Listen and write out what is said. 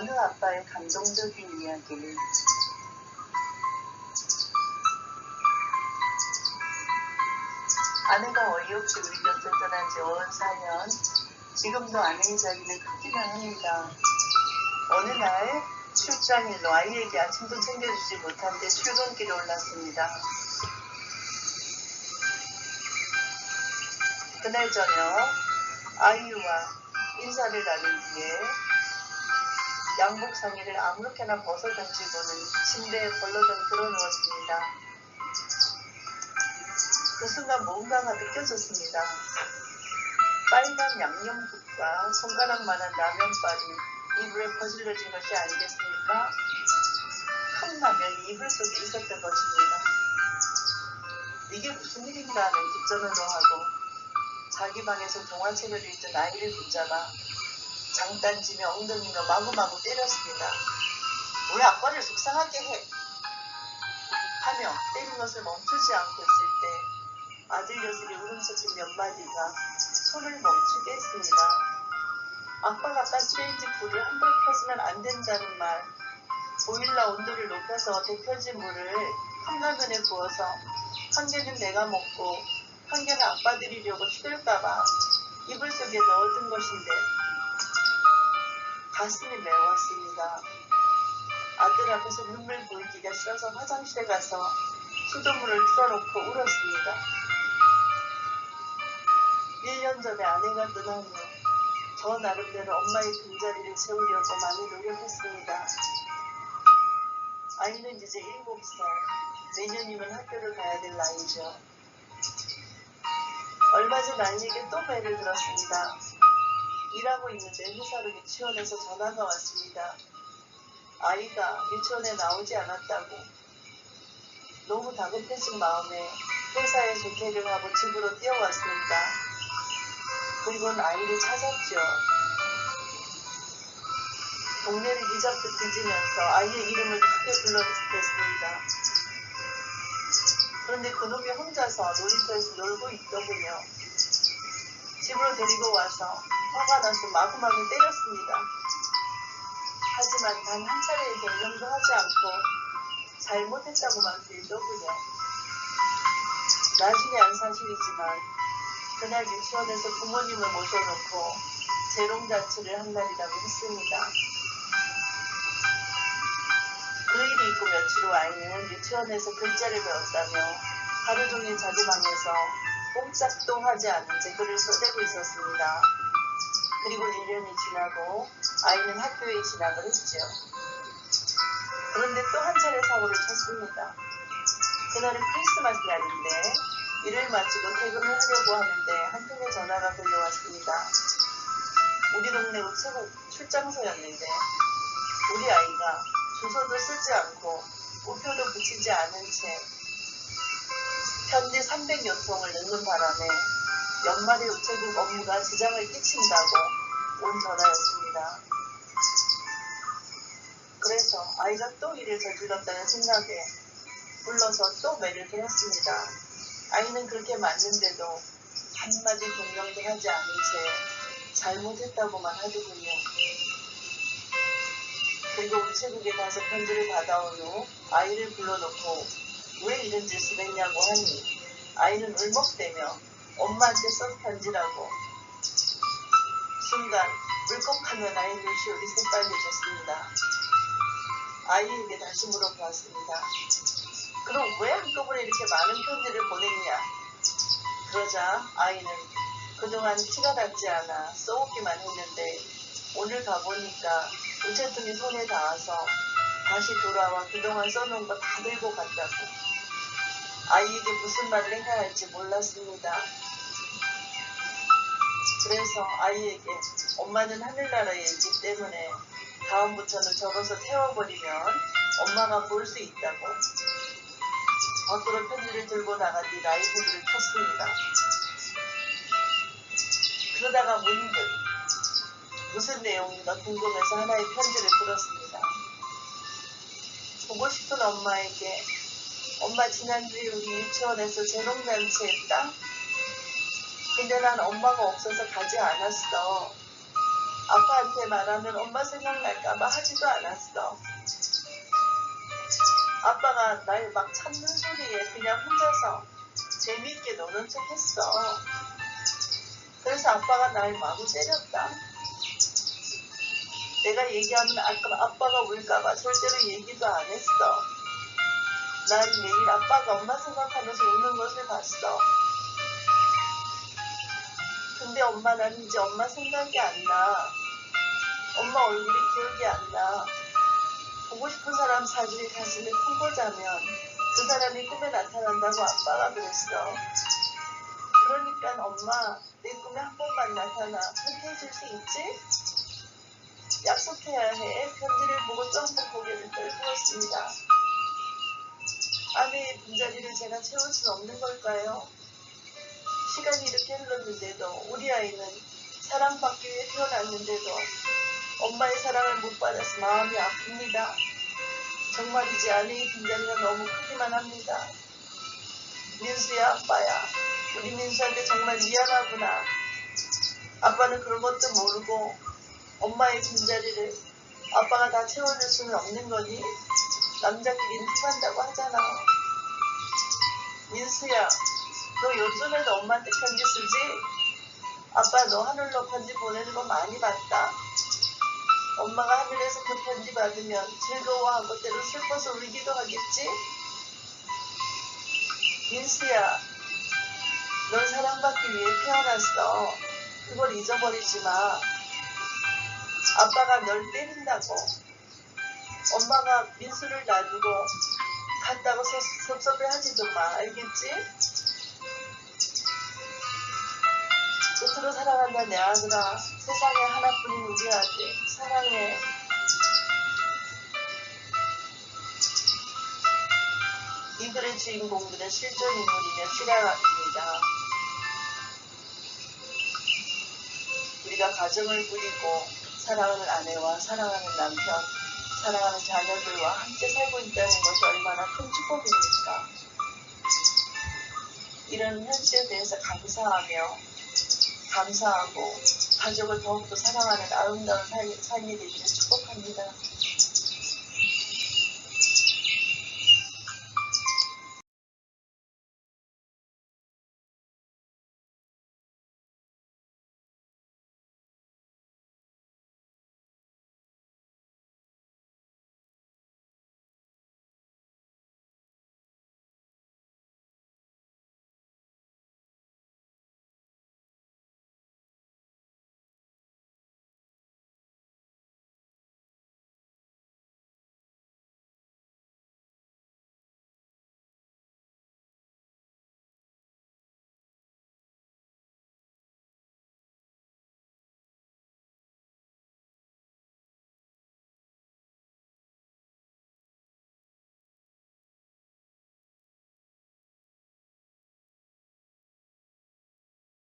어느 아빠의 감동적인 이야기. 아내가 어이없이 우리 곁을 떠난 지 54년. 지금도 아내의 자리는 크기만 합니다. 어느 날 출장일로 아이에게 아침도 챙겨주지 못한 데 출근길에 올랐습니다. 그날 저녁 아이유와 인사를 나눈 뒤에 양복 상의를 아무렇게나 벗어 던지고는 침대에 벌러덩 들어누웠습니다. 그 순간 뭔가가 느껴졌습니다. 빨간 양념국과 손가락만한 라면발이 이불에 퍼질러진 것이 아니겠습니까? 컵라면이 이불 속에 있었던 것입니다. 이게 무슨 일인가 하는 뒷전화도 하고 자기 방에서 동화책을 읽던 아이를 붙잡아 장단지며 엉덩이며 마구마구 때렸습니다. 왜 아빠를 속상하게 해? 하며 때린 것을 멈추지 않고 있을 때 아들 녀석의 울음소리 몇 마디가 손을 멈추게 했습니다. 아빠가 가스레인지 불을 한 번 켜서는 안 된다는 말, 보일러 온도를 높여서 데펴진 물을 컵라면에 부어서 한 개는 내가 먹고 한 개는 아빠 드리려고 식을까봐 이불 속에 넣어둔 것인데 가슴이 메웠습니다. 아들 앞에서 눈물 보이기가 싫어서 화장실에 가서 수돗물을 틀어놓고 울었습니다. 1년 전에 아내가 떠난 후 저 나름대로 엄마의 빈자리를 채우려고 많이 노력했습니다. 아이는 이제 7살, 내년이면 학교를 가야 될 나이죠. 얼마 전 아이에게 또 배를 들었습니다. 일하고 있는데 회사로 유치원에서 전화가 왔습니다. 아이가 유치원에 나오지 않았다고. 너무 다급해진 마음에 회사에 조퇴를 하고 집으로 뛰어왔습니다. 그리고는 아이를 찾았죠. 동네를 뒤잡듯 뒤지면서 아이의 이름을 크게 불러댔습니다. 그런데 그놈이 혼자서 놀이터에서 놀고 있더군요. 집으로 데리고 와서 화가 나서 마구마구 때렸습니다. 하지만 단 한 차례의 변명도 하지 않고 잘못했다고만 빌더군요. 나중에 안 사실이지만 그날 유치원에서 부모님을 모셔놓고 재롱잔치를 한 날이라고 했습니다. 그 일이 있고 며칠 후 아이는 유치원에서 글자를 배웠다며 하루 종일 자기 방에서 꼼짝도 하지 않은 채 글을 써대고 있었습니다. 그리고 1년이 지나고 아이는 학교에 진학을 했죠. 그런데 또 한 차례 사고를 쳤습니다. 그날은 크리스마스 날인데 일을 마치고 퇴근을 하려고 하는데 한 통의 전화가 걸려왔습니다. 우리 동네 우체국 출장소였는데 우리 아이가 주소도 쓰지 않고 우표도 붙이지 않은 채 편지 300여 통을 넣는 바람에 연말에 우체국 업무가 지장을 끼친다고 온 전화였습니다. 그래서 아이가 또 일을 저질렀다는 생각에 불러서 또 매를 들었습니다. 아이는 그렇게 맞는데도 한마디 동명도 하지 않은 채 잘못했다고만 하더군요. 그리고 우체국에 가서 편지를 받아온 후 아이를 불러놓고 왜 이런 짓을 했냐고 하니 아이는 울먹대며 엄마한테 쓴 편지라고. 순간 울컥하며 아이 눈시울이 새빨개졌습니다. 아이에게 다시 물어보았습니다. 그럼 왜 한꺼번에 이렇게 많은 편지를 보냈냐? 그러자 아이는 그동안 티가 나지 않아 써오기만 했는데 오늘 가보니까 우체통이 손에 닿아서 다시 돌아와 그동안 써놓은 거 다 들고 갔다고. 아이에게 무슨 말을 해야 할지 몰랐습니다. 그래서 아이에게 엄마는 하늘나라에 있기 때문에 다음부터는 적어서 태워버리면 엄마가 볼 수 있다고. 밖으로 편지를 들고 나간 뒤 라이브를 켰습니다. 그러다가 문득 무슨 내용인가 궁금해서 하나의 편지를 들었습니다. 보고 싶은 엄마에게 엄마 지난주에 우리 유치원에서 재롱잔치 했다? 근데 난 엄마가 없어서 가지 않았어. 아빠한테 말하면 엄마 생각날까봐 하지도 않았어. 아빠가 날 막 참는 소리에 그냥 혼자서 재미있게 노는 척 했어. 그래서 아빠가 날 마구 때렸다. 내가 얘기하면 아빠가 울까봐 절대로 얘기도 안 했어. 난 매일 아빠가 엄마 생각하면서 우는 것을 봤어. 근데 엄마는 이제 엄마 생각이 안 나. 엄마 얼굴이 기억이 안 나. 보고 싶은 사람 사진을 가슴에 품고 자면 그 사람이 꿈에 나타난다고 아빠가 그랬어. 그러니까 엄마, 내 꿈에 한 번만 나타나. 그렇게 해줄 수 있지? 약속해야 해. 편지를 보고 쩍쩍 고개를 떨구었습니다. 아내의 빈자리를 제가 채울 수는 없는 걸까요? 시간이 이렇게 흘렀는데도 우리 아이는 사랑받기 위해 태어났는데도 엄마의 사랑을 못 받아서 마음이 아픕니다. 정말이지 아내의 빈자리가 너무 크기만 합니다. 민수야, 아빠야. 우리 민수한테 정말 미안하구나. 아빠는 그런 것도 모르고 엄마의 빈자리를 아빠가 다 채워줄 수는 없는 거니? 남자끼리는 통한다고 하잖아. 민수야, 너 요즘에도 엄마한테 편지 쓰지? 아빠 너 하늘로 편지 보내는 거 많이 봤다. 엄마가 하늘에서 그 편지 받으면 즐거워하고 때로 슬퍼서 울기도 하겠지? 민수야, 넌 사랑받기 위해 태어났어. 그걸 잊어버리지 마. 아빠가 널 때린다고. 엄마가 민수를 놔두고 간다고 섭섭해하지도 마. 알겠지? 끝으로 사랑한다 내 아들아. 세상에 하나뿐인 우리 아들. 사랑해. 이 글의 주인공들은 실존 인물이며 실화입니다. 우리가 가정을 꾸리고 사랑하는 아내와 사랑하는 남편, 사랑하는 자녀들과 함께 살고 있다는 것이 얼마나 큰 축복입니까? 이런 현실에 대해서 감사하고 가족을 더욱더 사랑하는 아름다운 삶이 되기를 축복합니다.